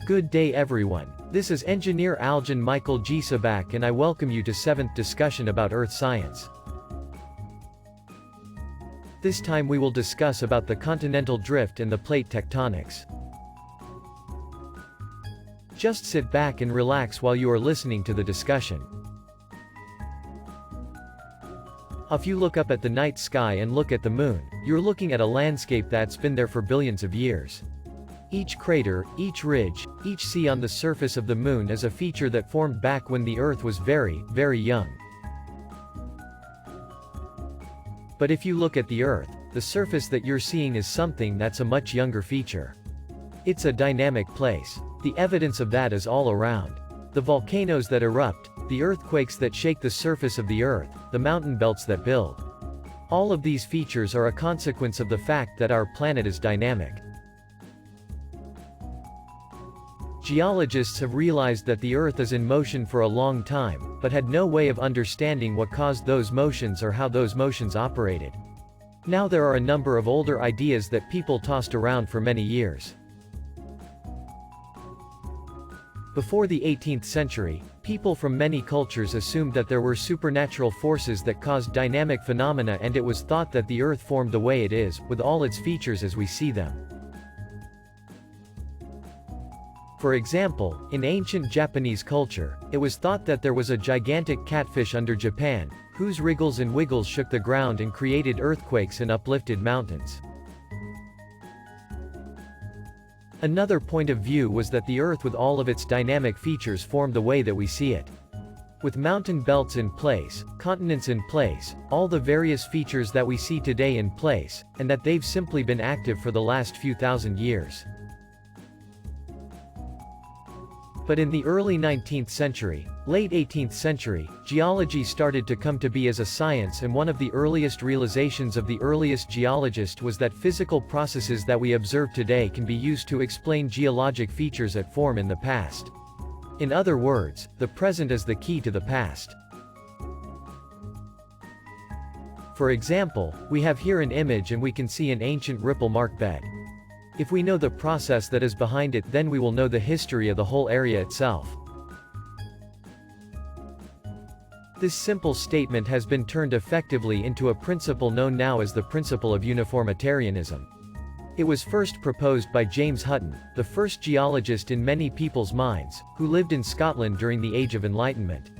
Good day everyone, this is Engineer Aljan Michael G. Sabak and I welcome you to 7th discussion about Earth science. This time we will discuss about the continental drift and the plate tectonics. Just sit back and relax while you are listening to the discussion. If you look up at the night sky and look at the moon, you're looking at a landscape that's been there for billions of years. Each crater, each ridge, each sea on the surface of the moon is a feature that formed back when the Earth was very, very young. But if you look at the Earth, the surface that you're seeing is something that's a much younger feature. It's a dynamic place. The evidence of that is all around. The volcanoes that erupt, the earthquakes that shake the surface of the Earth, the mountain belts that build. All of these features are a consequence of the fact that our planet is dynamic. Geologists have realized that the Earth is in motion for a long time, but had no way of understanding what caused those motions or how those motions operated. Now there are a number of older ideas that people tossed around for many years. Before the 18th century, people from many cultures assumed that there were supernatural forces that caused dynamic phenomena, and it was thought that the Earth formed the way it is, with all its features as we see them. For example, in ancient Japanese culture, it was thought that there was a gigantic catfish under Japan, whose wriggles and wiggles shook the ground and created earthquakes and uplifted mountains. Another point of view was that the Earth with all of its dynamic features formed the way that we see it. With mountain belts in place, continents in place, all the various features that we see today in place, and that they've simply been active for the last few thousand years. But in the early 19th century, late 18th century, geology started to come to be as a science, and one of the earliest realizations of the earliest geologist was that physical processes that we observe today can be used to explain geologic features that form in the past. In other words, the present is the key to the past. For example, we have here an image and we can see an ancient ripple mark bed. If we know the process that is behind it, then we will know the history of the whole area itself. This simple statement has been turned effectively into a principle known now as the principle of uniformitarianism. It was first proposed by James Hutton, the first geologist in many people's minds, who lived in Scotland during the Age of Enlightenment.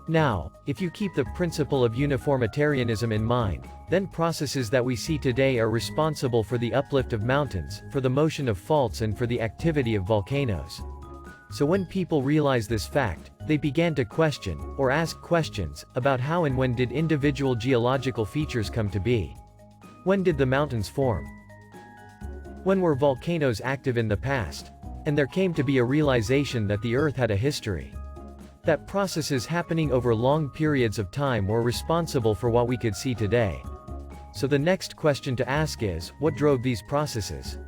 Now, if you keep the principle of uniformitarianism in mind, then processes that we see today are responsible for the uplift of mountains, for the motion of faults, and for the activity of volcanoes. So when people realize this fact, they began to question, or ask questions, about how and when did individual geological features come to be. When did the mountains form? When were volcanoes active in the past? And there came to be a realization that the Earth had a history. That processes happening over long periods of time were responsible for what we could see today. So the next question to ask is, what drove these processes?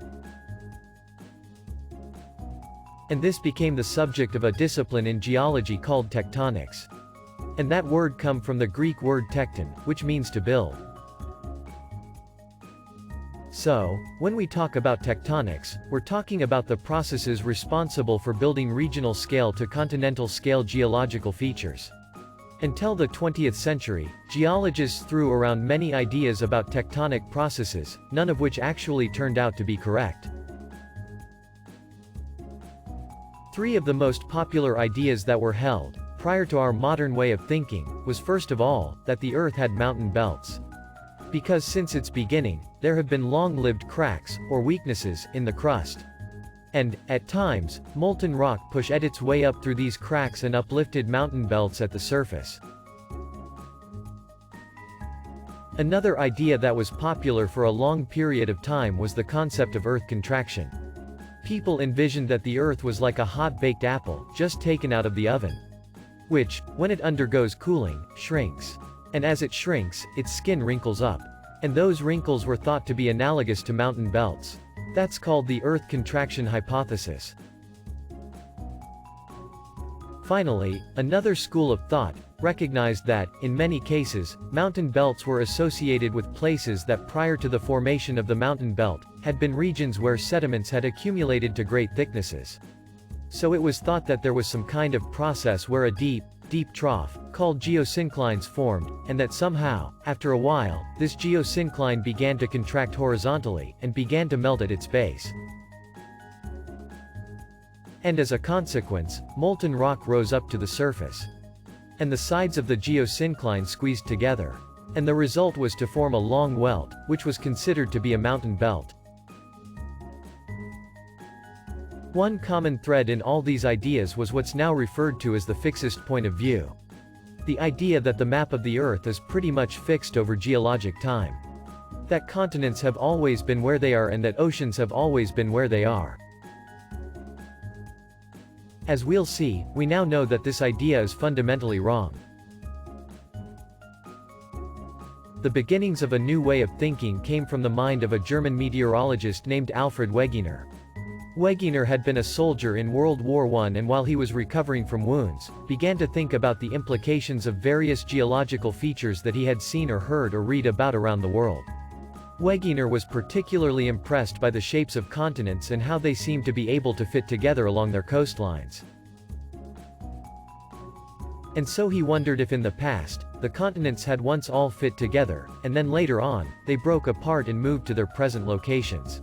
And this became the subject of a discipline in geology called tectonics. And that word comes from the Greek word tekton, which means to build. So, when we talk about tectonics, we're talking about the processes responsible for building regional scale to continental scale geological features. Until the 20th century, geologists threw around many ideas about tectonic processes, none of which actually turned out to be correct. Three of the most popular ideas that were held, prior to our modern way of thinking, was first of all, that the Earth had mountain belts. Because since its beginning, there have been long-lived cracks, or weaknesses, in the crust. And, at times, molten rock pushed its way up through these cracks and uplifted mountain belts at the surface. Another idea that was popular for a long period of time was the concept of Earth contraction. People envisioned that the Earth was like a hot-baked apple, just taken out of the oven, which, when it undergoes cooling, shrinks. And as it shrinks, its skin wrinkles up. And those wrinkles were thought to be analogous to mountain belts. That's called the Earth contraction hypothesis. Finally, another school of thought recognized that, in many cases, mountain belts were associated with places that prior to the formation of the mountain belt, had been regions where sediments had accumulated to great thicknesses. So it was thought that there was some kind of process where a deep trough, called geosynclines formed, and that somehow, after a while, this geosyncline began to contract horizontally, and began to melt at its base. And as a consequence, molten rock rose up to the surface. And the sides of the geosyncline squeezed together. And the result was to form a long welt, which was considered to be a mountain belt. One common thread in all these ideas was what's now referred to as the fixist point of view. The idea that the map of the Earth is pretty much fixed over geologic time. That continents have always been where they are and that oceans have always been where they are. As we'll see, we now know that this idea is fundamentally wrong. The beginnings of a new way of thinking came from the mind of a German meteorologist named Alfred Wegener. Wegener had been a soldier in World War I and while he was recovering from wounds, began to think about the implications of various geological features that he had seen or heard or read about around the world. Wegener was particularly impressed by the shapes of continents and how they seemed to be able to fit together along their coastlines. And so he wondered if in the past, the continents had once all fit together, and then later on, they broke apart and moved to their present locations.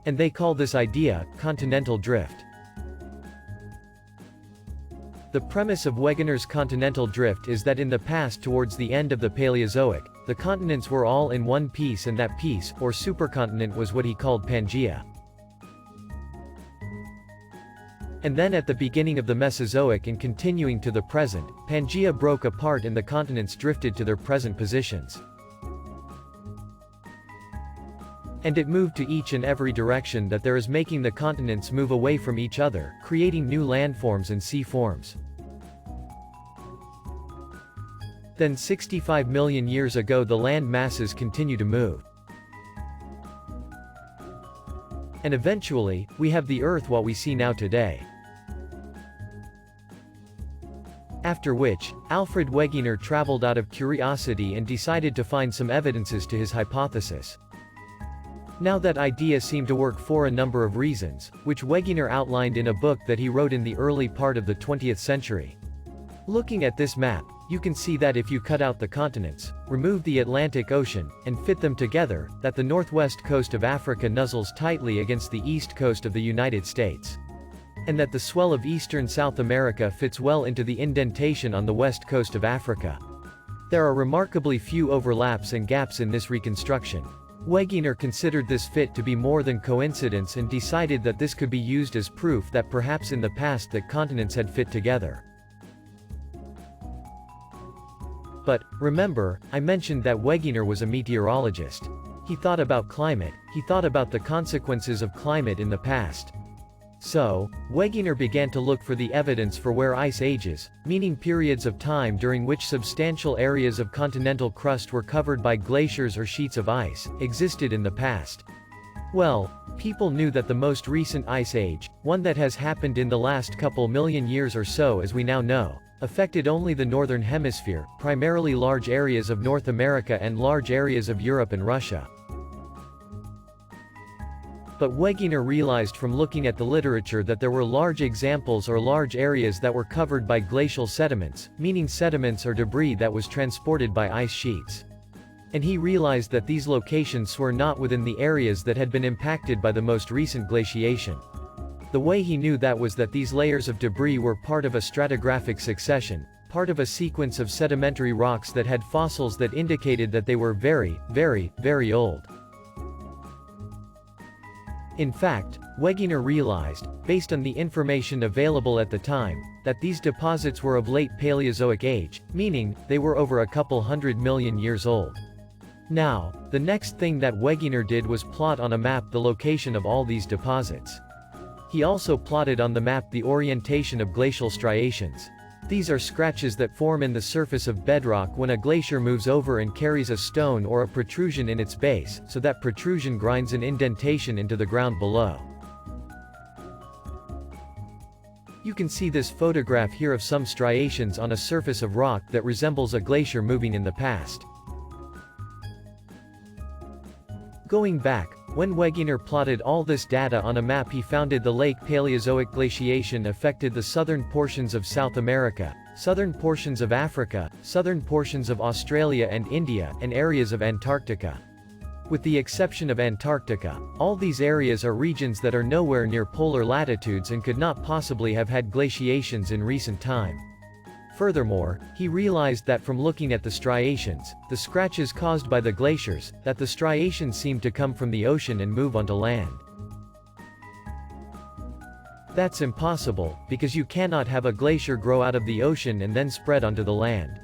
And they call this idea, continental drift. The premise of Wegener's continental drift is that in the past towards the end of the Paleozoic, the continents were all in one piece and that piece, or supercontinent was what he called Pangaea. And then at the beginning of the Mesozoic and continuing to the present, Pangaea broke apart and the continents drifted to their present positions. And it moved to each and every direction that there is making the continents move away from each other, creating new landforms and sea forms. Then 65 million years ago the land masses continue to move. And eventually, we have the Earth what we see now today. After which, Alfred Wegener traveled out of curiosity and decided to find some evidences to his hypothesis. Now that idea seemed to work for a number of reasons, which Wegener outlined in a book that he wrote in the early part of the 20th century. Looking at this map, you can see that if you cut out the continents, remove the Atlantic Ocean, and fit them together, that the northwest coast of Africa nuzzles tightly against the east coast of the United States. And that the swell of eastern South America fits well into the indentation on the west coast of Africa. There are remarkably few overlaps and gaps in this reconstruction. Wegener considered this fit to be more than coincidence and decided that this could be used as proof that perhaps in the past that continents had fit together. But, remember, I mentioned that Wegener was a meteorologist. He thought about climate, he thought about the consequences of climate in the past. So, Wegener began to look for the evidence for where ice ages, meaning periods of time during which substantial areas of continental crust were covered by glaciers or sheets of ice, existed in the past. Well, people knew that the most recent ice age, one that has happened in the last couple million years or so as we now know, affected only the northern hemisphere, primarily large areas of North America and large areas of Europe and Russia. But Wegener realized from looking at the literature that there were large examples or large areas that were covered by glacial sediments, meaning sediments or debris that was transported by ice sheets. And he realized that these locations were not within the areas that had been impacted by the most recent glaciation. The way he knew that was that these layers of debris were part of a stratigraphic succession, part of a sequence of sedimentary rocks that had fossils that indicated that they were very, very, very old. In fact, Wegener realized, based on the information available at the time, that these deposits were of late Paleozoic age, meaning, they were over a couple 100 million years old. Now, the next thing that Wegener did was plot on a map the location of all these deposits. He also plotted on the map the orientation of glacial striations. These are scratches that form in the surface of bedrock when a glacier moves over and carries a stone or a protrusion in its base, so that protrusion grinds an indentation into the ground below. You can see this photograph here of some striations on a surface of rock that resembles a glacier moving in the past. Going back, When Wegener plotted all this data on a map, he found the late Paleozoic glaciation affected the southern portions of South America, southern portions of Africa, southern portions of Australia and India, and areas of Antarctica. With the exception of Antarctica, all these areas are regions that are nowhere near polar latitudes and could not possibly have had glaciations in recent time. Furthermore, he realized that from looking at the striations, the scratches caused by the glaciers, that the striations seemed to come from the ocean and move onto land. That's impossible, because you cannot have a glacier grow out of the ocean and then spread onto the land.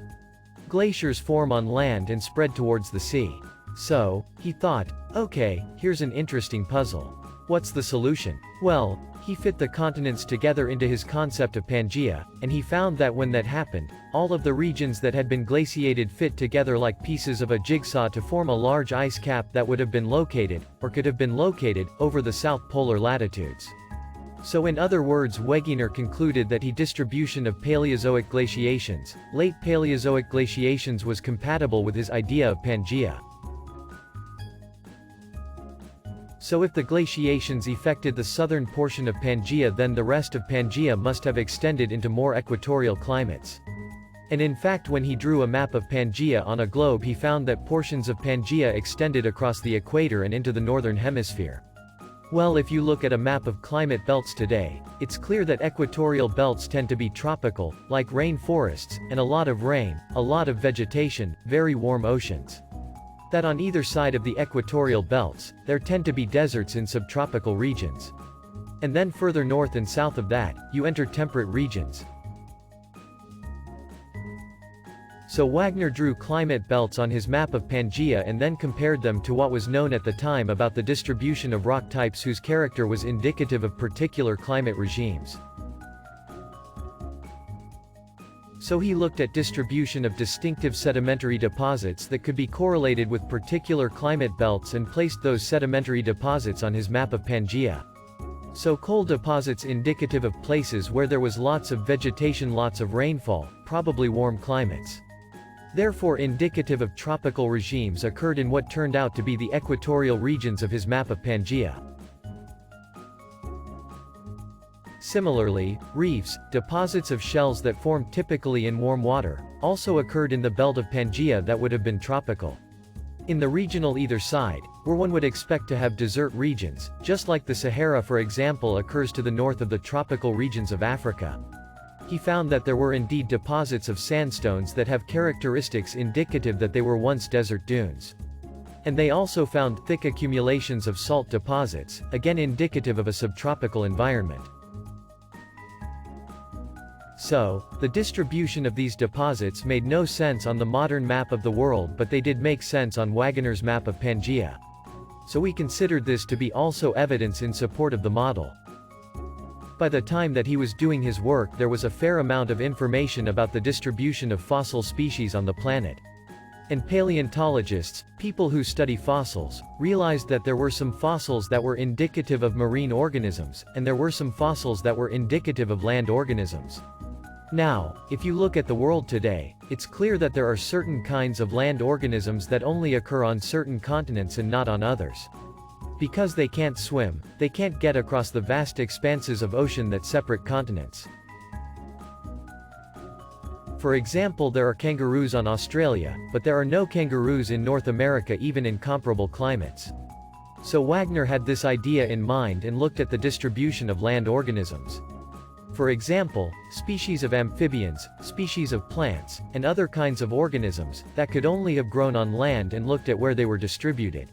Glaciers form on land and spread towards the sea. So, he thought, okay, here's an interesting puzzle. What's the solution? Well, he fit the continents together into his concept of Pangaea, and he found that when that happened, all of the regions that had been glaciated fit together like pieces of a jigsaw to form a large ice cap that would have been located, or could have been located, over the south polar latitudes. So in other words, Wegener concluded that the distribution of Paleozoic glaciations, late Paleozoic glaciations, was compatible with his idea of Pangaea. So if the glaciations affected the southern portion of Pangaea, then the rest of Pangaea must have extended into more equatorial climates. And in fact, when he drew a map of Pangaea on a globe, he found that portions of Pangaea extended across the equator and into the northern hemisphere. Well, if you look at a map of climate belts today, it's clear that equatorial belts tend to be tropical, like rainforests, and a lot of rain, a lot of vegetation, very warm oceans. That on either side of the equatorial belts, there tend to be deserts in subtropical regions. And then further north and south of that, you enter temperate regions. So Wegener drew climate belts on his map of Pangaea and then compared them to what was known at the time about the distribution of rock types whose character was indicative of particular climate regimes. So he looked at distribution of distinctive sedimentary deposits that could be correlated with particular climate belts and placed those sedimentary deposits on his map of Pangaea. So coal deposits indicative of places where there was lots of vegetation, lots of rainfall, probably warm climates. Therefore indicative of tropical regimes occurred in what turned out to be the equatorial regions of his map of Pangaea. Similarly, reefs, deposits of shells that form typically in warm water, also occurred in the belt of Pangaea that would have been tropical. In the regional either side, where one would expect to have desert regions, just like the Sahara for example occurs to the north of the tropical regions of Africa. He found that there were indeed deposits of sandstones that have characteristics indicative that they were once desert dunes. And they also found thick accumulations of salt deposits, again indicative of a subtropical environment. So, the distribution of these deposits made no sense on the modern map of the world, but they did make sense on Wegener's map of Pangaea. So we considered this to be also evidence in support of the model. By the time that he was doing his work, there was a fair amount of information about the distribution of fossil species on the planet. And paleontologists, people who study fossils, realized that there were some fossils that were indicative of marine organisms, and there were some fossils that were indicative of land organisms. Now, if you look at the world today, it's clear that there are certain kinds of land organisms that only occur on certain continents and not on others. Because they can't swim, they can't get across the vast expanses of ocean that separate continents. For example, there are kangaroos on Australia, but there are no kangaroos in North America even in comparable climates. So Wegener had this idea in mind and looked at the distribution of land organisms. For example, species of amphibians, species of plants, and other kinds of organisms that could only have grown on land, and looked at where they were distributed.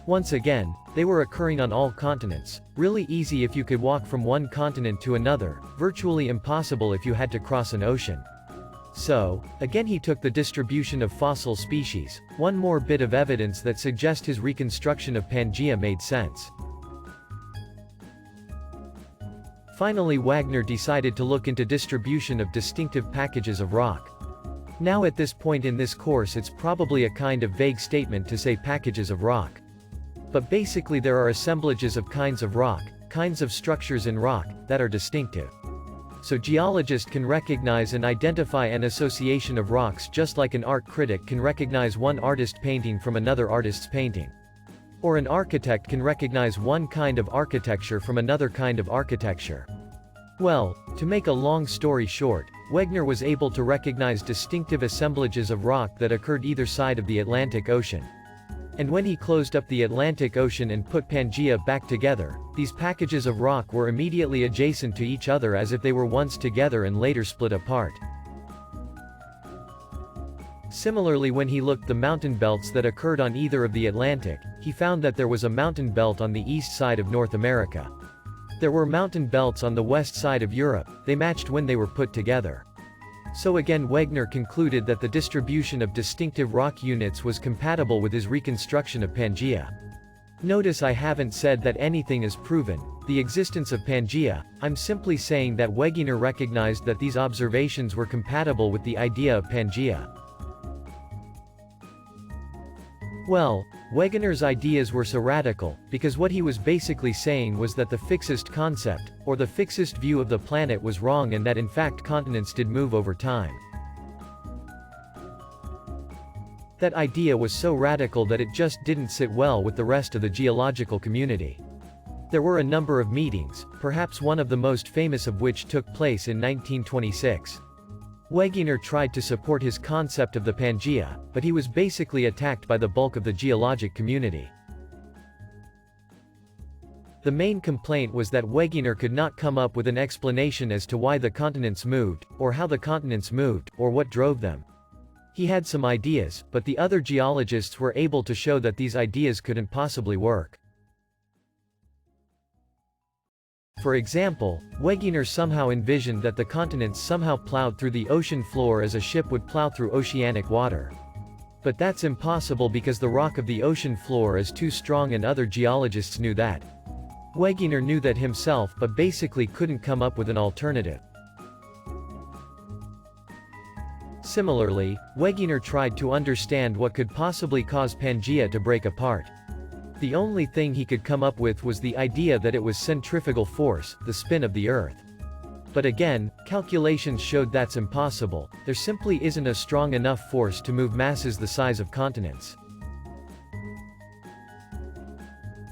Once again, they were occurring on all continents, really easy if you could walk from one continent to another, virtually impossible if you had to cross an ocean. So, again he took the distribution of fossil species, one more bit of evidence that suggests his reconstruction of Pangaea made sense. Finally, Wegener decided to look into distribution of distinctive packages of rock. Now at this point in this course it's probably a kind of vague statement to say packages of rock. But basically there are assemblages of kinds of rock, kinds of structures in rock, that are distinctive. So geologists can recognize and identify an association of rocks just like an art critic can recognize one artist's painting from another artist's painting. Or an architect can recognize one kind of architecture from another kind of architecture. Well, to make a long story short, Wegener was able to recognize distinctive assemblages of rock that occurred either side of the Atlantic Ocean. And when he closed up the Atlantic Ocean and put Pangaea back together, these packages of rock were immediately adjacent to each other as if they were once together and later split apart. Similarly, when he looked the mountain belts that occurred on either of the Atlantic, he found that there was a mountain belt on the east side of North America. There were mountain belts on the west side of Europe, they matched when they were put together. So again, Wegener concluded that the distribution of distinctive rock units was compatible with his reconstruction of Pangaea. Notice I haven't said that anything is proven, the existence of Pangaea, I'm simply saying that Wegener recognized that these observations were compatible with the idea of Pangaea. Well, Wegener's ideas were so radical, because what he was basically saying was that the fixest concept, or the fixest view of the planet was wrong and that in fact continents did move over time. That idea was so radical that it just didn't sit well with the rest of the geological community. There were a number of meetings, perhaps one of the most famous of which took place in 1926. Wegener tried to support his concept of the Pangaea, but he was basically attacked by the bulk of the geologic community. The main complaint was that Wegener could not come up with an explanation as to why the continents moved, or how the continents moved, or what drove them. He had some ideas, but the other geologists were able to show that these ideas couldn't possibly work. For example, Wegener somehow envisioned that the continents somehow plowed through the ocean floor as a ship would plow through oceanic water. But that's impossible because the rock of the ocean floor is too strong and other geologists knew that. Wegener knew that himself but basically couldn't come up with an alternative. Similarly, Wegener tried to understand what could possibly cause Pangaea to break apart. The only thing he could come up with was the idea that it was centrifugal force, the spin of the Earth. But again, calculations showed that's impossible, there simply isn't a strong enough force to move masses the size of continents.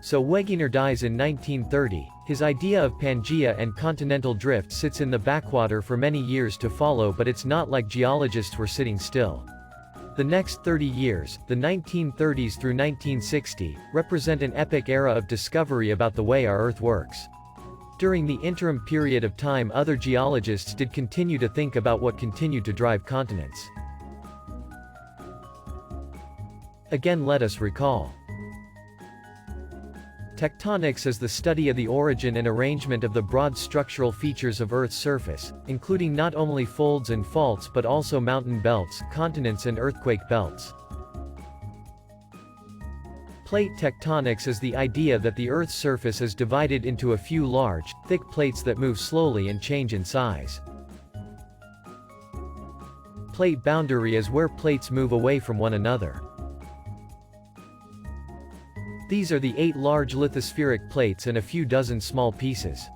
So Wegener dies in 1930, his idea of Pangaea and continental drift sits in the backwater for many years to follow, but it's not like geologists were sitting still. The next 30 years, the 1930s through 1960, represent an epic era of discovery about the way our Earth works. During the interim period of time, other geologists did continue to think about what continued to drive continents. Again, let us recall. Tectonics is the study of the origin and arrangement of the broad structural features of Earth's surface, including not only folds and faults but also mountain belts, continents and earthquake belts. Plate tectonics is the idea that the Earth's surface is divided into a few large, thick plates that move slowly and change in size. Plate boundary is where plates move away from one another. These are the 8 large lithospheric plates and a few dozen small pieces.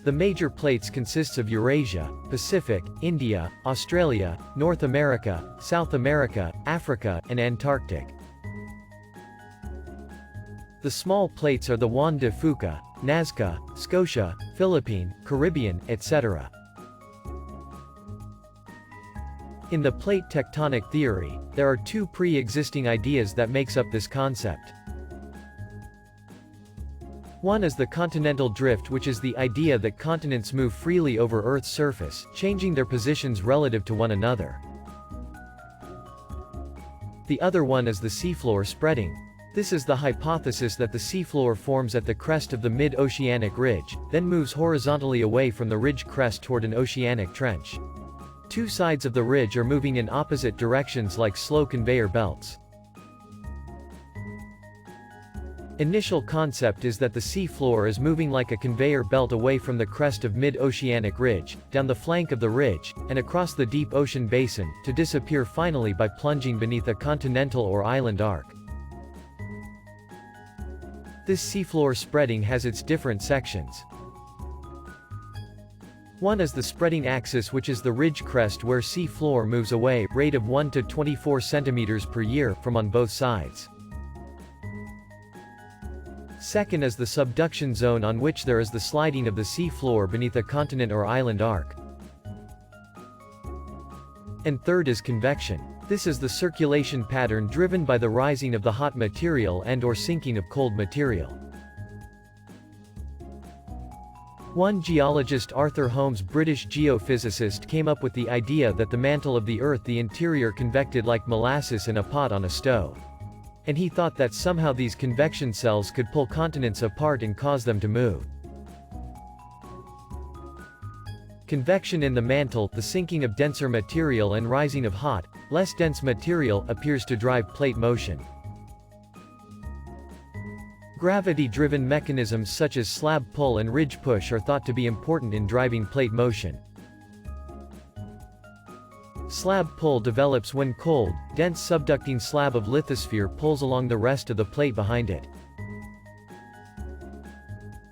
The major plates consists of Eurasia, Pacific, India, Australia, North America, South America, Africa, and Antarctic. The small plates are the Juan de Fuca, Nazca, Scotia, Philippine, Caribbean, etc. In the plate tectonic theory, there are 2 pre-existing ideas that makes up this concept. One is the continental drift, which is the idea that continents move freely over Earth's surface, changing their positions relative to one another. The other one is the seafloor spreading. This is the hypothesis that the seafloor forms at the crest of the mid-oceanic ridge, then moves horizontally away from the ridge crest toward an oceanic trench. 2 sides of the ridge are moving in opposite directions like slow conveyor belts. Initial concept is that the seafloor is moving like a conveyor belt away from the crest of mid-oceanic ridge, down the flank of the ridge, and across the deep ocean basin, to disappear finally by plunging beneath a continental or island arc. This seafloor spreading has its different sections. One is the spreading axis, which is the ridge crest where sea floor moves away, rate of 1 to 24 centimeters per year, from on both sides. Second is the subduction zone, on which there is the sliding of the seafloor beneath a continent or island arc. And third is convection. This is the circulation pattern driven by the rising of the hot material and/or sinking of cold material. One geologist, Arthur Holmes, British geophysicist, came up with the idea that the mantle of the Earth, the interior, convected like molasses in a pot on a stove. And he thought that somehow these convection cells could pull continents apart and cause them to move. Convection in the mantle, the sinking of denser material and rising of hot, less dense material, appears to drive plate motion. Gravity-driven mechanisms such as slab pull and ridge push are thought to be important in driving plate motion. Slab pull develops when cold, dense subducting slab of lithosphere pulls along the rest of the plate behind it.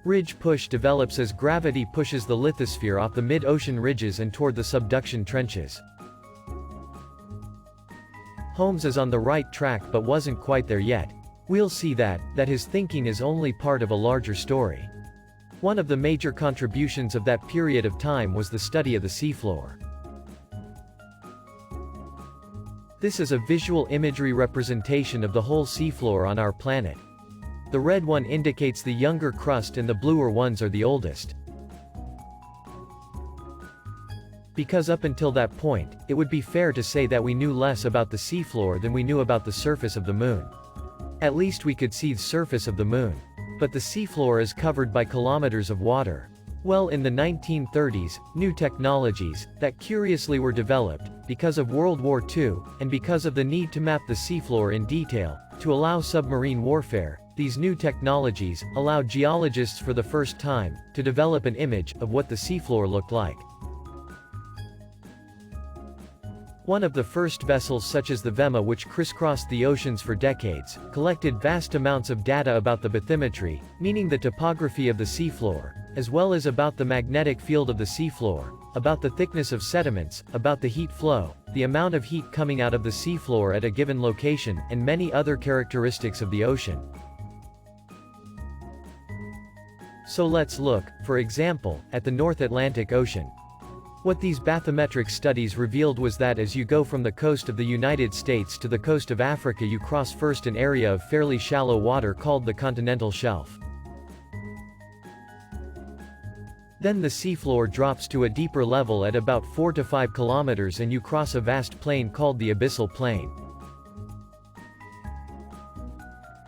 Ridge push develops as gravity pushes the lithosphere off the mid-ocean ridges and toward the subduction trenches. Holmes is on the right track but wasn't quite there yet. We'll see that his thinking is only part of a larger story. One of the major contributions of that period of time was the study of the seafloor. This is a visual imagery representation of the whole seafloor on our planet. The red one indicates the younger crust and the bluer ones are the oldest. Because up until that point, it would be fair to say that we knew less about the seafloor than we knew about the surface of the moon. At least we could see the surface of the moon. But the seafloor is covered by kilometers of water. Well, in the 1930s, new technologies, that curiously were developed, because of World War II, and because of the need to map the seafloor in detail, to allow submarine warfare, these new technologies allowed geologists for the first time, to develop an image of what the seafloor looked like. One of the first vessels such as the Wegener, which crisscrossed the oceans for decades, collected vast amounts of data about the bathymetry, meaning the topography of the seafloor, as well as about the magnetic field of the seafloor, about the thickness of sediments, about the heat flow, the amount of heat coming out of the seafloor at a given location, and many other characteristics of the ocean. So let's look, for example, at the North Atlantic Ocean. What these bathymetric studies revealed was that as you go from the coast of the United States to the coast of Africa, you cross first an area of fairly shallow water called the continental shelf. Then the seafloor drops to a deeper level at about 4 to 5 kilometers and you cross a vast plain called the abyssal plain.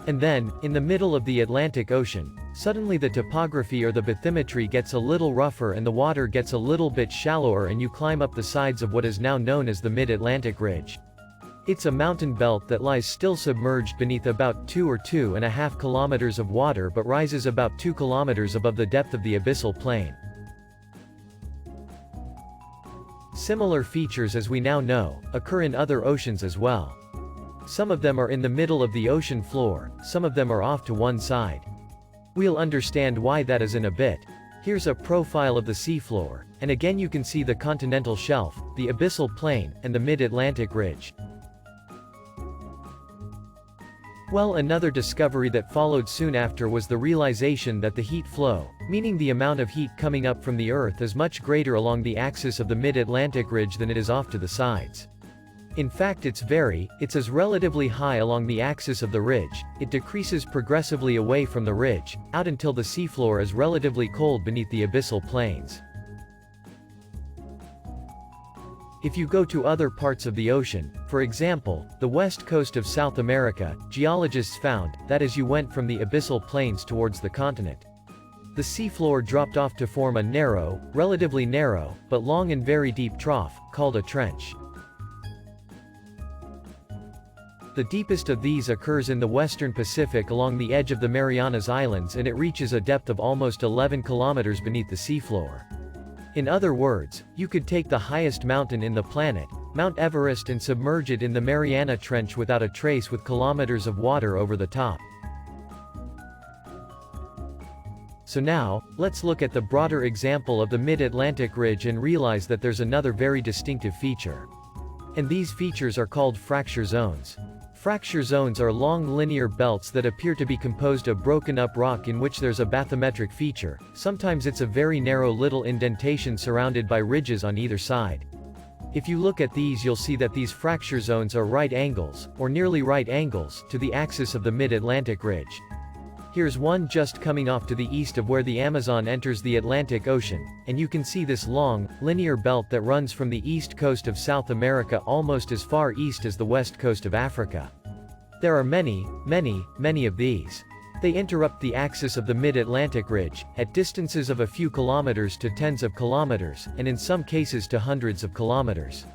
And then, in the middle of the Atlantic Ocean, suddenly the topography or the bathymetry gets a little rougher and the water gets a little bit shallower and you climb up the sides of what is now known as the Mid-Atlantic Ridge. It's a mountain belt that lies still submerged beneath about 2 or 2.5 kilometers of water but rises about 2 kilometers above the depth of the abyssal plain. Similar features, as we now know, occur in other oceans as well. Some of them are in the middle of the ocean floor, some of them are off to one side. We'll understand why that is in a bit. Here's a profile of the seafloor, and again you can see the continental shelf, the abyssal plain, and the Mid-Atlantic Ridge. Well, another discovery that followed soon after was the realization that the heat flow, meaning the amount of heat coming up from the Earth, is much greater along the axis of the Mid-Atlantic Ridge than it is off to the sides. In fact, it's as relatively high along the axis of the ridge, it decreases progressively away from the ridge, out until the seafloor is relatively cold beneath the abyssal plains. If you go to other parts of the ocean, for example, the west coast of South America, geologists found that as you went from the abyssal plains towards the continent, the seafloor dropped off to form a relatively narrow, but long and very deep trough, called a trench. The deepest of these occurs in the western Pacific along the edge of the Marianas Islands, and it reaches a depth of almost 11 kilometers beneath the seafloor. In other words, you could take the highest mountain in the planet, Mount Everest, and submerge it in the Mariana Trench without a trace, with kilometers of water over the top. So now, let's look at the broader example of the Mid-Atlantic Ridge and realize that there's another very distinctive feature. And these features are called fracture zones. Fracture zones are long linear belts that appear to be composed of broken-up rock in which there's a bathymetric feature. Sometimes it's a very narrow little indentation surrounded by ridges on either side. If you look at these, you'll see that these fracture zones are right angles, or nearly right angles, to the axis of the mid-Atlantic ridge. Here's one just coming off to the east of where the Amazon enters the Atlantic Ocean, and you can see this long, linear belt that runs from the east coast of South America almost as far east as the west coast of Africa. There are many of these. They interrupt the axis of the mid-Atlantic ridge, at distances of a few kilometers to tens of kilometers, and in some cases to hundreds of kilometers.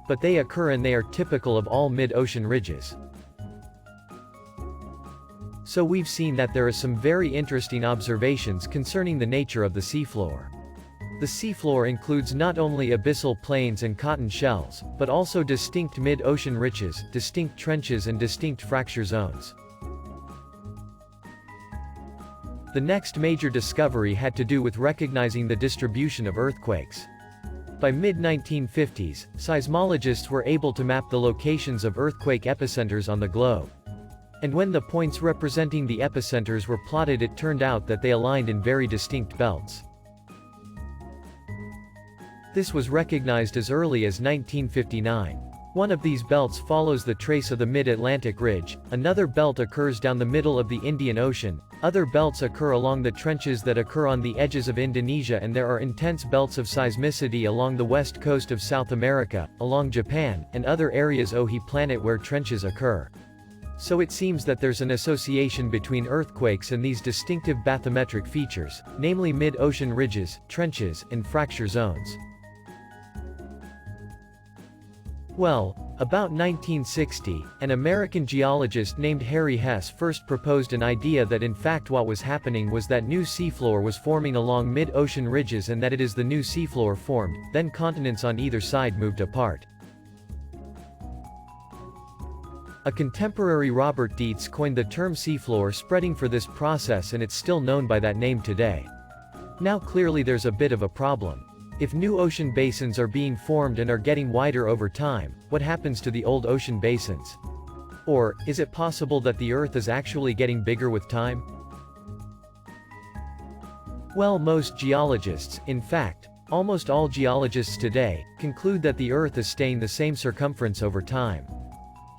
But they occur and they are typical of all mid-ocean ridges. So we've seen that there are some very interesting observations concerning the nature of the seafloor. The seafloor includes not only abyssal plains and cotton shells, but also distinct mid-ocean ridges, distinct trenches and distinct fracture zones. The next major discovery had to do with recognizing the distribution of earthquakes. By mid-1950s, seismologists were able to map the locations of earthquake epicenters on the globe. And when the points representing the epicenters were plotted, it turned out that they aligned in very distinct belts. This was recognized as early as 1959. One of these belts follows the trace of the mid-Atlantic ridge, another belt occurs down the middle of the Indian Ocean, other belts occur along the trenches that occur on the edges of Indonesia, and there are intense belts of seismicity along the west coast of South America, along Japan, and other areas of the planet where trenches occur. So it seems that there's an association between earthquakes and these distinctive bathymetric features, namely mid-ocean ridges, trenches, and fracture zones. Well, about 1960, an American geologist named Harry Hess first proposed an idea that in fact what was happening was that new seafloor was forming along mid-ocean ridges, and that it is the new seafloor formed, then continents on either side moved apart. A contemporary Robert Dietz coined the term seafloor spreading for this process, and it's still known by that name today. Now clearly there's a bit of a problem. If new ocean basins are being formed and are getting wider over time, what happens to the old ocean basins? Or, is it possible that the Earth is actually getting bigger with time? Well, most geologists, in fact, almost all geologists today, conclude that the Earth is staying the same circumference over time.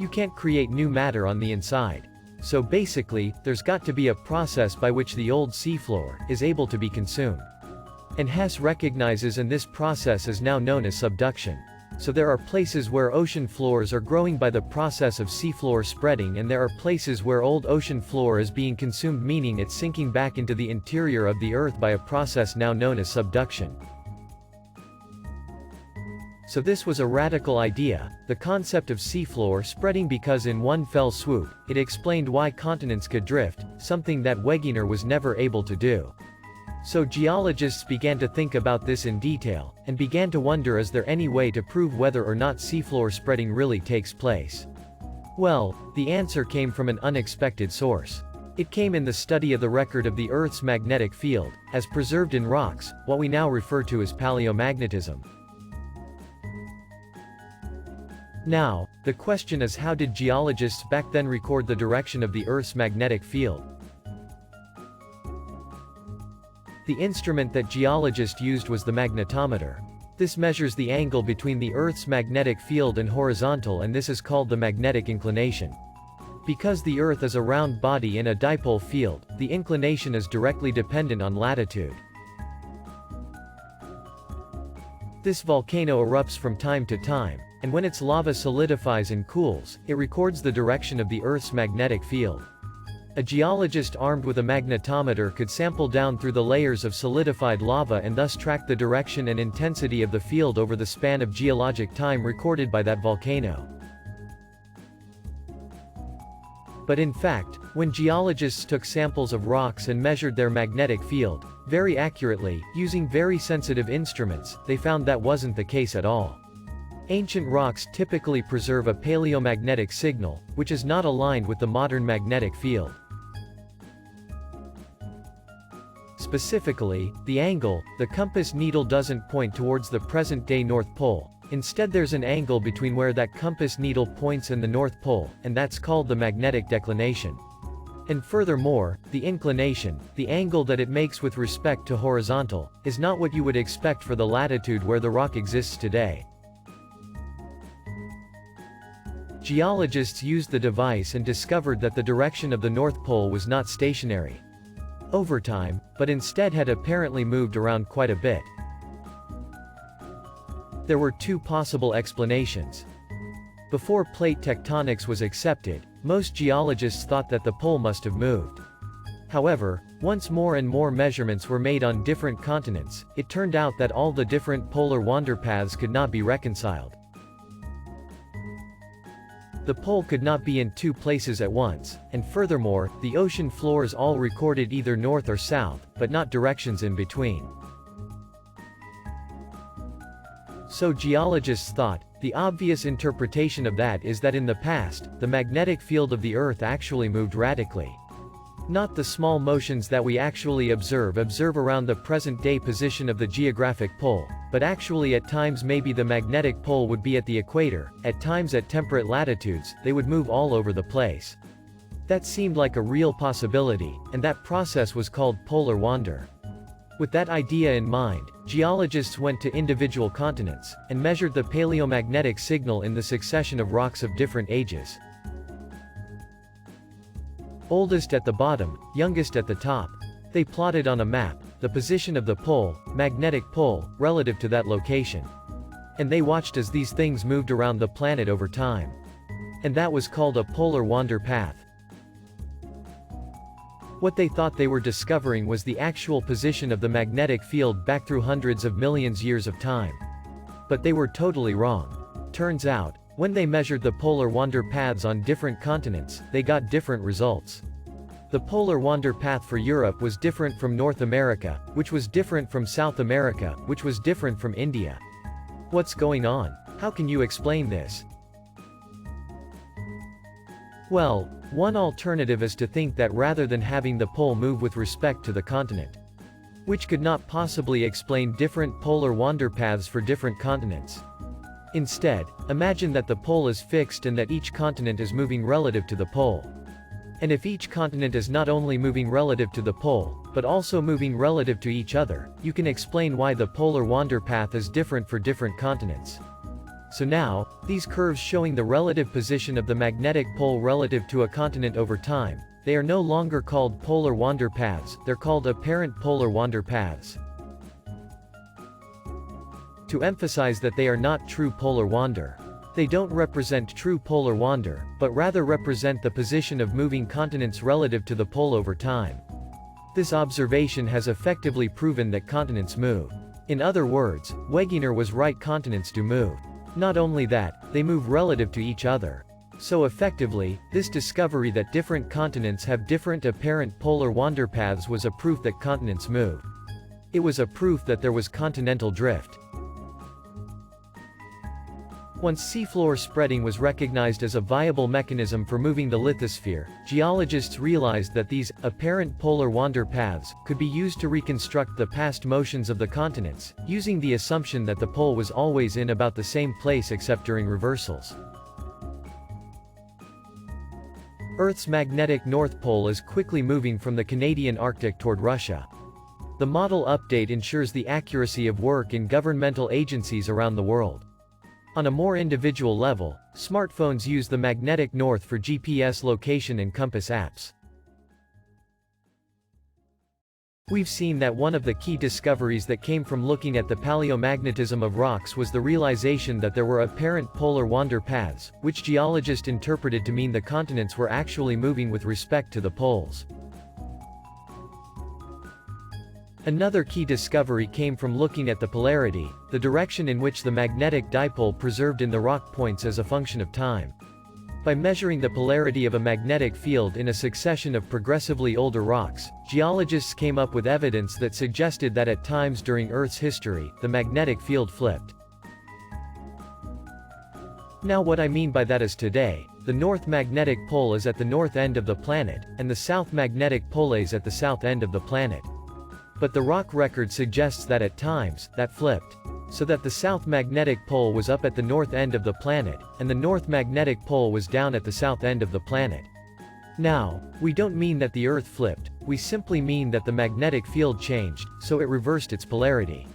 You can't create new matter on the inside. So basically, there's got to be a process by which the old seafloor is able to be consumed. And Hess recognizes, and this process is now known as subduction. So there are places where ocean floors are growing by the process of seafloor spreading, and there are places where old ocean floor is being consumed, meaning it's sinking back into the interior of the Earth by a process now known as subduction. So this was a radical idea, the concept of seafloor spreading, because in one fell swoop, it explained why continents could drift, something that Wegener was never able to do. So geologists began to think about this in detail, and began to wonder, is there any way to prove whether or not seafloor spreading really takes place? Well, the answer came from an unexpected source. It came in the study of the record of the Earth's magnetic field, as preserved in rocks, what we now refer to as paleomagnetism. Now, the question is, how did geologists back then record the direction of the Earth's magnetic field? The instrument that geologists used was the magnetometer. This measures the angle between the Earth's magnetic field and horizontal, and this is called the magnetic inclination. Because the Earth is a round body in a dipole field, the inclination is directly dependent on latitude. This volcano erupts from time to time, and when its lava solidifies and cools, it records the direction of the Earth's magnetic field. A geologist armed with a magnetometer could sample down through the layers of solidified lava and thus track the direction and intensity of the field over the span of geologic time recorded by that volcano. But in fact, when geologists took samples of rocks and measured their magnetic field, very accurately, using very sensitive instruments, they found that wasn't the case at all. Ancient rocks typically preserve a paleomagnetic signal, which is not aligned with the modern magnetic field. Specifically, the angle, the compass needle doesn't point towards the present-day North Pole, Instead there's an angle between where that compass needle points and the North Pole, and that's called the magnetic declination. And furthermore, the inclination, the angle that it makes with respect to horizontal, is not what you would expect for the latitude where the rock exists today. Geologists used the device and discovered that the direction of the North Pole was not stationary over time, but instead had apparently moved around quite a bit. There were two possible explanations. Before plate tectonics was accepted, most geologists thought that the pole must have moved. However, once more and more measurements were made on different continents, it turned out that all the different polar wander paths could not be reconciled. The pole could not be in two places at once, and furthermore, the ocean floors all recorded either north or south, but not directions in between. So geologists thought, the obvious interpretation of that is that in the past, the magnetic field of the Earth actually moved radically. Not the small motions that we actually observe around the present-day position of the geographic pole, but actually at times maybe the magnetic pole would be at the equator, at times at temperate latitudes, they would move all over the place. That seemed like a real possibility, and that process was called polar wander. With that idea in mind, geologists went to individual continents, and measured the paleomagnetic signal in the succession of rocks of different ages. Oldest at the bottom, youngest at the top. They plotted on a map, the position of the pole, magnetic pole, relative to that location. And they watched as these things moved around the planet over time. And that was called a polar wander path. What they thought they were discovering was the actual position of the magnetic field back through hundreds of millions years of time. But they were totally wrong. Turns out, when they measured the polar wander paths on different continents, they got different results. The polar wander path for Europe was different from North America, which was different from South America, which was different from India. What's going on? How can you explain this? Well, one alternative is to think that rather than having the pole move with respect to the continent, which could not possibly explain different polar wander paths for different continents. Instead, imagine that the pole is fixed and that each continent is moving relative to the pole. And if each continent is not only moving relative to the pole, but also moving relative to each other, you can explain why the polar wander path is different for different continents. So now, these curves showing the relative position of the magnetic pole relative to a continent over time, they are no longer called polar wander paths, they're called apparent polar wander paths. To emphasize that they are not true polar wander. They don't represent true polar wander, but rather represent the position of moving continents relative to the pole over time. This observation has effectively proven that continents move. In other words, Wegener was right, continents do move. Not only that, they move relative to each other. So effectively, this discovery that different continents have different apparent polar wander paths was a proof that continents move. It was a proof that there was continental drift. Once seafloor spreading was recognized as a viable mechanism for moving the lithosphere, geologists realized that these apparent polar wander paths could be used to reconstruct the past motions of the continents, using the assumption that the pole was always in about the same place except during reversals. Earth's magnetic North Pole is quickly moving from the Canadian Arctic toward Russia. The model update ensures the accuracy of work in governmental agencies around the world. On a more individual level, smartphones use the magnetic north for GPS location and compass apps. We've seen that one of the key discoveries that came from looking at the paleomagnetism of rocks was the realization that there were apparent polar wander paths, which geologists interpreted to mean the continents were actually moving with respect to the poles. Another key discovery came from looking at the polarity, the direction in which the magnetic dipole preserved in the rock points as a function of time. By measuring the polarity of a magnetic field in a succession of progressively older rocks, geologists came up with evidence that suggested that at times during Earth's history, the magnetic field flipped. Now what I mean by that is today, the north magnetic pole is at the north end of the planet, and the south magnetic pole is at the south end of the planet. But the rock record suggests that at times, that flipped. so that the south magnetic pole was up at the north end of the planet, and the north magnetic pole was down at the south end of the planet. Now, we don't mean that the Earth flipped, we simply mean that the magnetic field changed, so it reversed its polarity.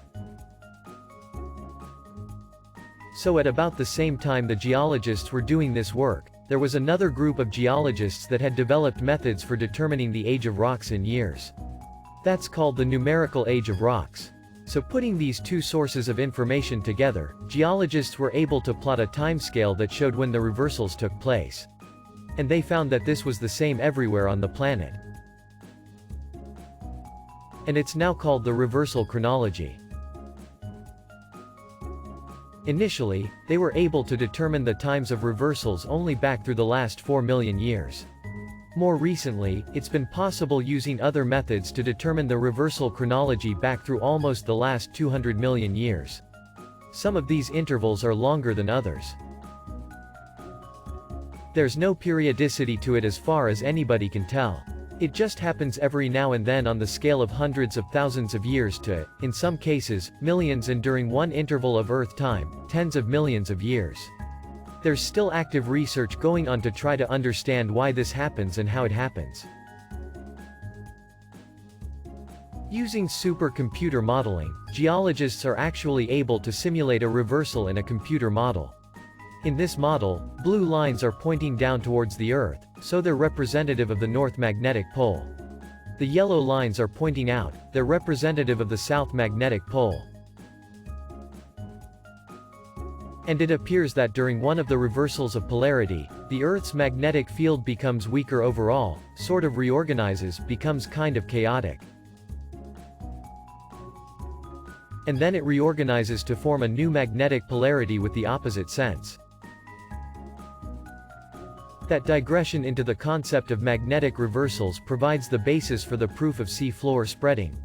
So at about the same time the geologists were doing this work, there was another group of geologists that had developed methods for determining the age of rocks in years. That's called the numerical age of rocks. So putting these two sources of information together, geologists were able to plot a timescale that showed when the reversals took place. And they found that this was the same everywhere on the planet. And it's now called the reversal chronology. Initially, they were able to determine the times of reversals only back through the last 4 million years. More recently, it's been possible using other methods to determine the reversal chronology back through almost the last 200 million years. Some of these intervals are longer than others. There's no periodicity to it as far as anybody can tell. It just happens every now and then on the scale of hundreds of thousands of years to, in some cases, millions, and during one interval of Earth time, tens of millions of years. There's still active research going on to try to understand why this happens and how it happens. Using supercomputer modeling, geologists are actually able to simulate a reversal in a computer model. In this model, blue lines are pointing down towards the Earth, so they're representative of the north magnetic pole. The yellow lines are pointing out, they're representative of the south magnetic pole. And it appears that during one of the reversals of polarity, the Earth's magnetic field becomes weaker overall, sort of reorganizes, becomes kind of chaotic. And then it reorganizes to form a new magnetic polarity with the opposite sense. That digression into the concept of magnetic reversals provides the basis for the proof of seafloor spreading.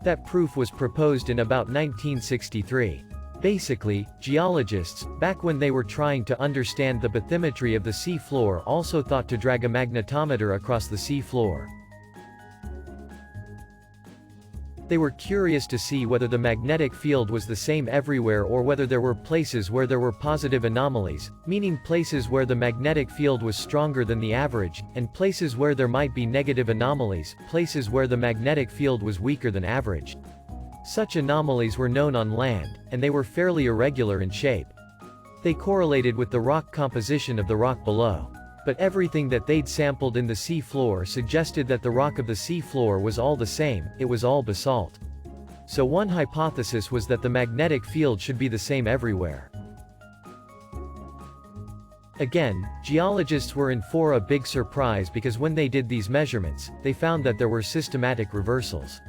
That proof was proposed in about 1963. Basically, geologists, back when they were trying to understand the bathymetry of the sea floor, also thought to drag a magnetometer across the sea floor. They were curious to see whether the magnetic field was the same everywhere or whether there were places where there were positive anomalies, meaning places where the magnetic field was stronger than the average, and places where there might be negative anomalies, places where the magnetic field was weaker than average. Such anomalies were known on land, and they were fairly irregular in shape. They correlated with the rock composition of the rock below. But everything that they'd sampled in the sea floor suggested that the rock of the sea floor was all the same, it was all basalt. So one hypothesis was that the magnetic field should be the same everywhere. Again, geologists were in for a big surprise because when they did these measurements, they found that there were systematic reversals.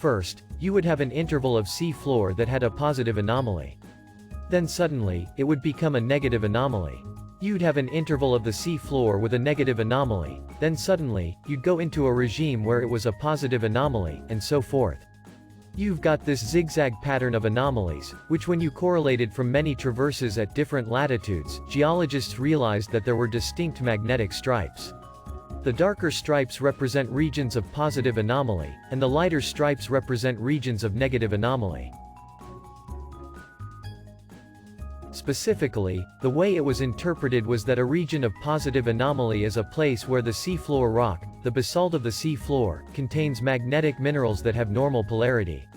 First, you would have an interval of sea floor that had a positive anomaly. Then suddenly, it would become a negative anomaly. You'd have an interval of the sea floor with a negative anomaly, then suddenly, you'd go into a regime where it was a positive anomaly, and so forth. You've got this zigzag pattern of anomalies, which when you correlated from many traverses at different latitudes, geologists realized that there were distinct magnetic stripes. The darker stripes represent regions of positive anomaly, and the lighter stripes represent regions of negative anomaly. Specifically, the way it was interpreted was that a region of positive anomaly is a place where the seafloor rock, the basalt of the sea floor, contains magnetic minerals that have normal polarity.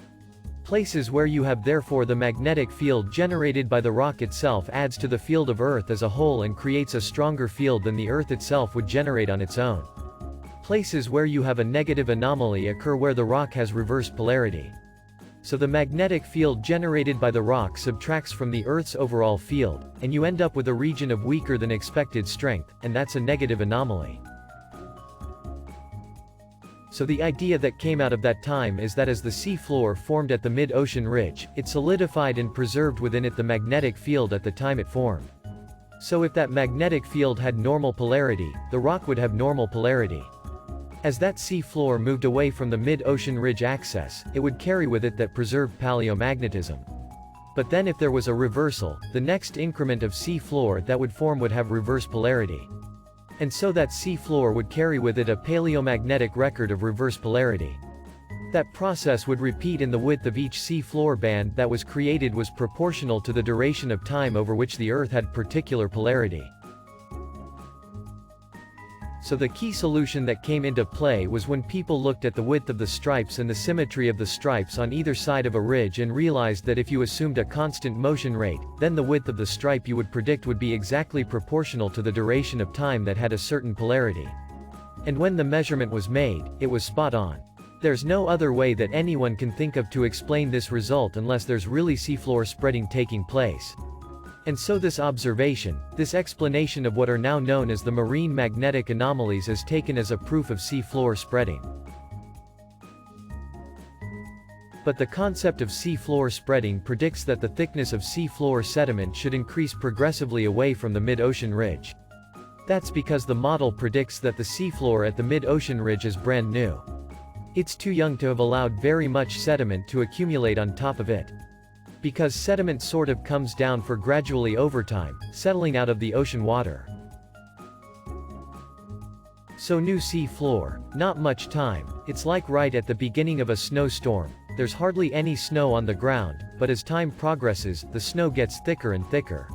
Places where you have therefore the magnetic field generated by the rock itself adds to the field of Earth as a whole and creates a stronger field than the Earth itself would generate on its own. Places where you have a negative anomaly occur where the rock has reversed polarity. So the magnetic field generated by the rock subtracts from the Earth's overall field, and you end up with a region of weaker than expected strength, and that's a negative anomaly. So the idea that came out of that time is that as the sea floor formed at the mid-ocean ridge, it solidified and preserved within it the magnetic field at the time it formed. So if that magnetic field had normal polarity, the rock would have normal polarity. As that sea floor moved away from the mid-ocean ridge axis, it would carry with it that preserved paleomagnetism. But then if there was a reversal, the next increment of sea floor that would form would have reverse polarity. And so that sea floor would carry with it a paleomagnetic record of reverse polarity. That process would repeat in the width of each seafloor band that was created was proportional to the duration of time over which the Earth had particular polarity. So the key solution that came into play was when people looked at the width of the stripes and the symmetry of the stripes on either side of a ridge and realized that if you assumed a constant motion rate, then the width of the stripe you would predict would be exactly proportional to the duration of time that had a certain polarity. And when the measurement was made, it was spot on. There's no other way that anyone can think of to explain this result unless there's really seafloor spreading taking place. And so this observation, this explanation of what are now known as the marine magnetic anomalies is taken as a proof of seafloor spreading. But the concept of seafloor spreading predicts that the thickness of seafloor sediment should increase progressively away from the mid-ocean ridge. That's because the model predicts that the seafloor at the mid-ocean ridge is brand new. It's too young to have allowed very much sediment to accumulate on top of it. Because sediment sort of comes down for gradually over time, settling out of the ocean water. So new sea floor, not much time, it's like right at the beginning of a snowstorm, there's hardly any snow on the ground, but as time progresses, the snow gets thicker and thicker.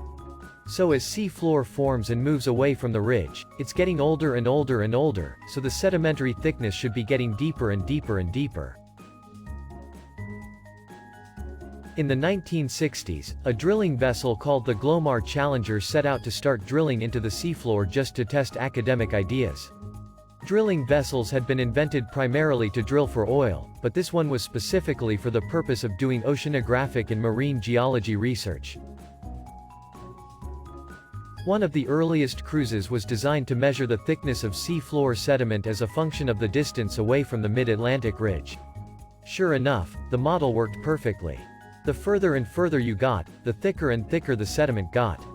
So as sea floor forms and moves away from the ridge, it's getting older and older and older, so the sedimentary thickness should be getting deeper and deeper and deeper. In the 1960s, a drilling vessel called the Glomar Challenger set out to start drilling into the seafloor just to test academic ideas. Drilling vessels had been invented primarily to drill for oil, but this one was specifically for the purpose of doing oceanographic and marine geology research. One of the earliest cruises was designed to measure the thickness of seafloor sediment as a function of the distance away from the mid-Atlantic ridge. Sure enough, the model worked perfectly. The further and further you got, the thicker and thicker the sediment got.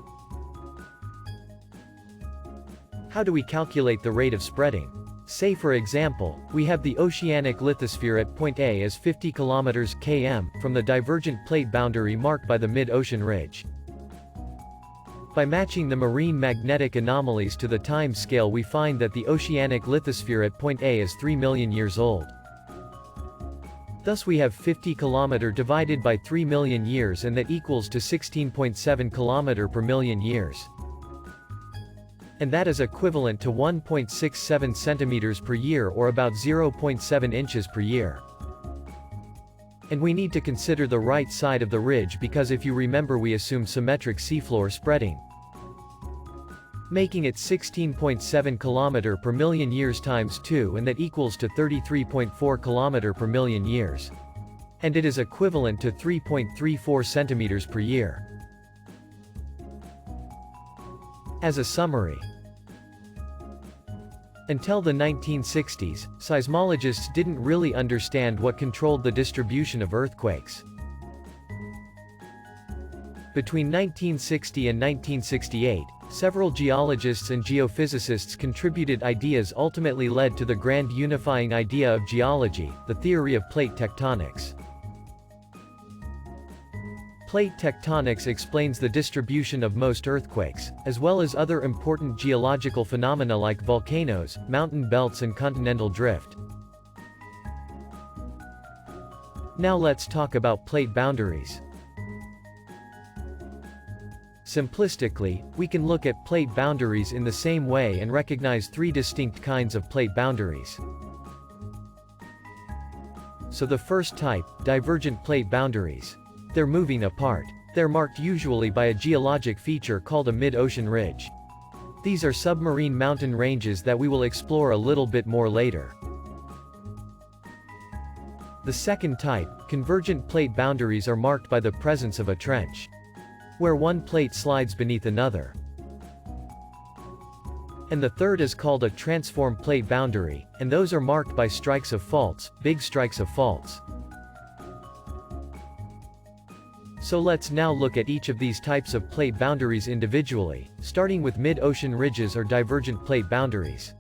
How do we calculate the rate of spreading? Say for example, we have the oceanic lithosphere at point A as 50 km/km, from the divergent plate boundary marked by the mid-ocean ridge. By matching the marine magnetic anomalies to the time scale we find that the oceanic lithosphere at point A is 3 million years old. Thus we have 50 km divided by 3 million years, and that equals to 16.7 km per million years. And that is equivalent to 1.67 centimeters per year, or about 0.7 inches per year. And we need to consider the right side of the ridge because if you remember we assume symmetric seafloor spreading, making it 16.7 km per million years times 2, and that equals to 33.4 km per million years. And it is equivalent to 3.34 centimeters per year. As a summary, until the 1960s, seismologists didn't really understand what controlled the distribution of earthquakes. Between 1960 and 1968, several geologists and geophysicists contributed ideas ultimately led to the grand unifying idea of geology, the theory of plate tectonics. Plate tectonics explains the distribution of most earthquakes, as well as other important geological phenomena like volcanoes, mountain belts and continental drift. Now let's talk about plate boundaries. Simplistically, we can look at plate boundaries in the same way and recognize three distinct kinds of plate boundaries. So the first type, divergent plate boundaries. They're moving apart. They're marked usually by a geologic feature called a mid-ocean ridge. These are submarine mountain ranges that we will explore a little bit more later. The second type, convergent plate boundaries, are marked by the presence of a trench, where one plate slides beneath another. And the third is called a transform plate boundary, and those are marked by strikes of faults, big strikes of faults. So let's now look at each of these types of plate boundaries individually, starting with mid-ocean ridges or divergent plate boundaries.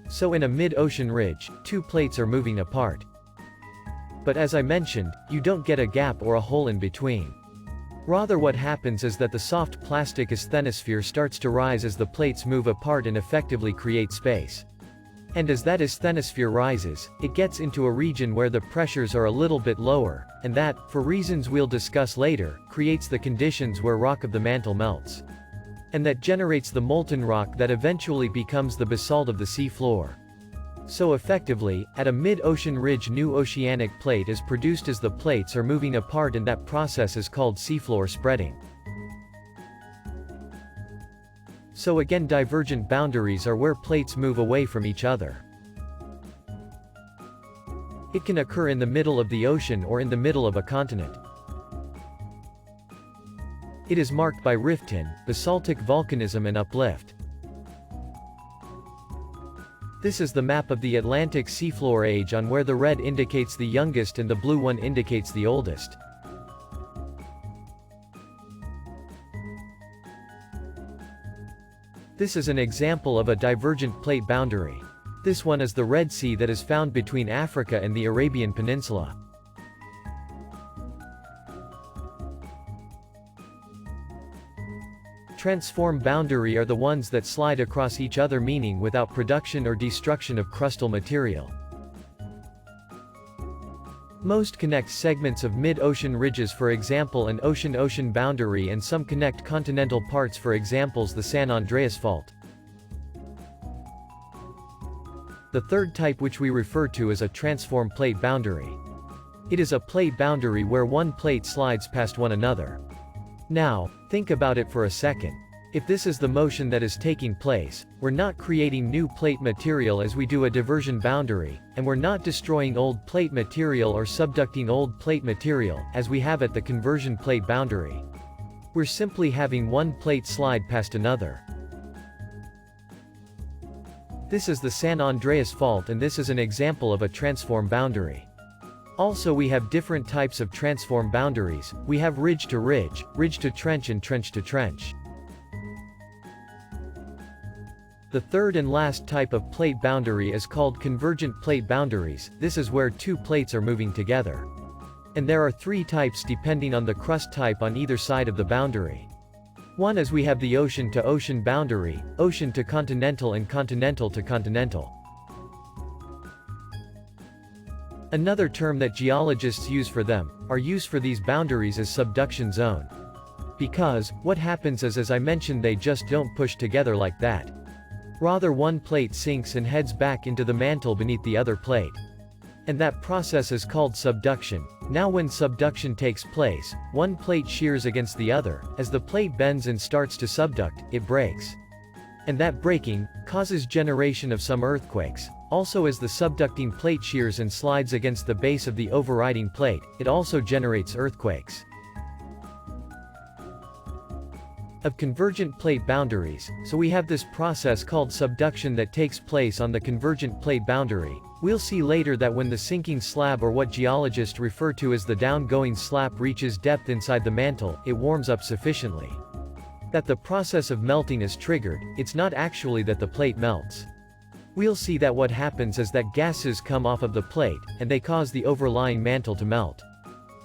So in a mid-ocean ridge, two plates are moving apart. But as I mentioned, you don't get a gap or a hole in between. Rather, what happens is that the soft plastic asthenosphere starts to rise as the plates move apart and effectively create space. And as that asthenosphere rises, it gets into a region where the pressures are a little bit lower, and that, for reasons we'll discuss later, creates the conditions where rock of the mantle melts. And that generates the molten rock that eventually becomes the basalt of the sea floor. So effectively, at a mid-ocean ridge new oceanic plate is produced as the plates are moving apart, and that process is called seafloor spreading. So again, divergent boundaries are where plates move away from each other. It can occur in the middle of the ocean or in the middle of a continent. It is marked by rifting, basaltic volcanism and uplift. This is the map of the Atlantic seafloor age on where the red indicates the youngest and the blue one indicates the oldest. This is an example of a divergent plate boundary. This one is the Red Sea that is found between Africa and the Arabian Peninsula. Transform boundary are the ones that slide across each other, meaning without production or destruction of crustal material. Most connect segments of mid-ocean ridges, for example an ocean-ocean boundary, and some connect continental parts, for examples the San Andreas Fault. The third type, which we refer to as a transform plate boundary. It is a plate boundary where one plate slides past one another. Now, think about it for a second. If this is the motion that is taking place, we're not creating new plate material as we do a diversion boundary, and we're not destroying old plate material or subducting old plate material, as we have at the conversion plate boundary. We're simply having one plate slide past another. This is the San Andreas Fault, and this is an example of a transform boundary. Also, we have different types of transform boundaries. We have ridge to ridge, ridge to trench, and trench to trench. The third and last type of plate boundary is called convergent plate boundaries. This is where two plates are moving together. And there are three types depending on the crust type on either side of the boundary. One is we have the ocean to ocean boundary, ocean to continental, and continental to continental. Another term that geologists use for them, or use for these boundaries, is subduction zone. Because, what happens is, as I mentioned, they just don't push together like that. Rather, one plate sinks and heads back into the mantle beneath the other plate. And that process is called subduction. Now when subduction takes place, one plate shears against the other. As the plate bends and starts to subduct, it breaks. And that breaking causes generation of some earthquakes. Also, as the subducting plate shears and slides against the base of the overriding plate, it also generates earthquakes. Of convergent plate boundaries, so we have this process called subduction that takes place on the convergent plate boundary. We'll see later that when the sinking slab, or what geologists refer to as the downgoing slab, reaches depth inside the mantle, it warms up sufficiently that the process of melting is triggered. It's not actually that the plate melts. We'll see that what happens is that gases come off of the plate, and they cause the overlying mantle to melt.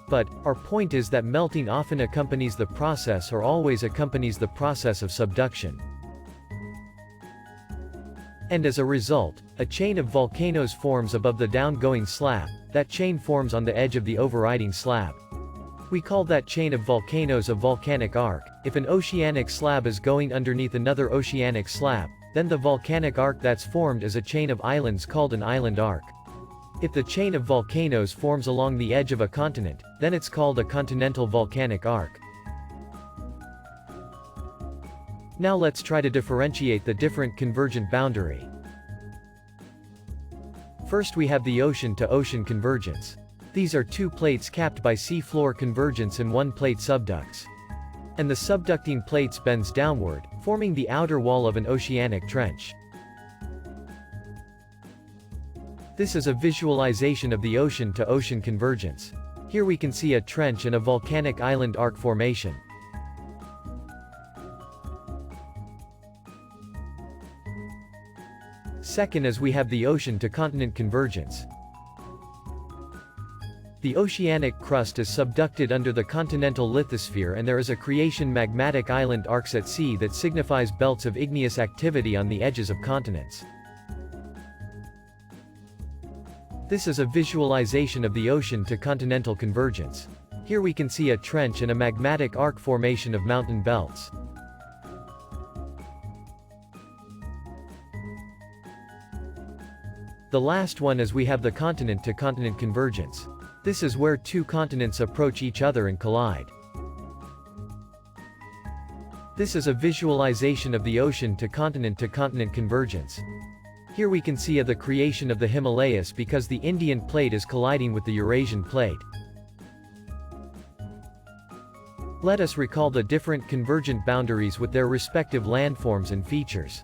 But, our point is that melting often accompanies the process, or always accompanies the process of subduction. And as a result, a chain of volcanoes forms above the downgoing slab. That chain forms on the edge of the overriding slab. We call that chain of volcanoes a volcanic arc. If an oceanic slab is going underneath another oceanic slab, then the volcanic arc that's formed is a chain of islands called an island arc. If the chain of volcanoes forms along the edge of a continent, then it's called a continental volcanic arc. Now let's try to differentiate the different convergent boundary. First, we have the ocean to ocean convergence. These are two plates capped by seafloor convergence and one plate subducts. And the subducting plates bends downward, forming the outer wall of an oceanic trench. This is a visualization of the ocean to ocean convergence. Here we can see a trench and a volcanic island arc formation. Second is we have the ocean to continent convergence. The oceanic crust is subducted under the continental lithosphere, and there is a creation magmatic island arcs at sea that signifies belts of igneous activity on the edges of continents. This is a visualization of the ocean to continental convergence. Here we can see a trench and a magmatic arc formation of mountain belts. The last one is we have the continent to continent convergence. This is where two continents approach each other and collide. This is a visualization of the ocean to continent convergence. Here we can see the creation of the Himalayas because the Indian plate is colliding with the Eurasian plate. Let us recall the different convergent boundaries with their respective landforms and features.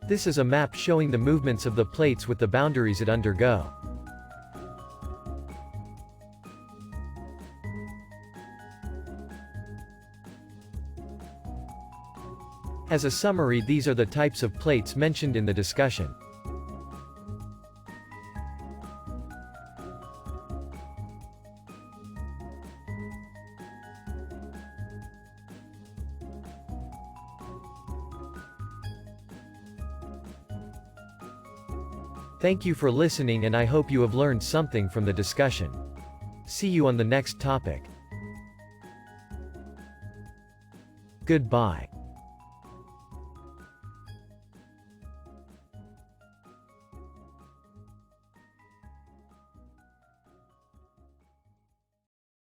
This is a map showing the movements of the plates with the boundaries it undergo. As a summary, these are the types of plates mentioned in the discussion. Thank you for listening, and I hope you have learned something from the discussion. See you on the next topic. Goodbye.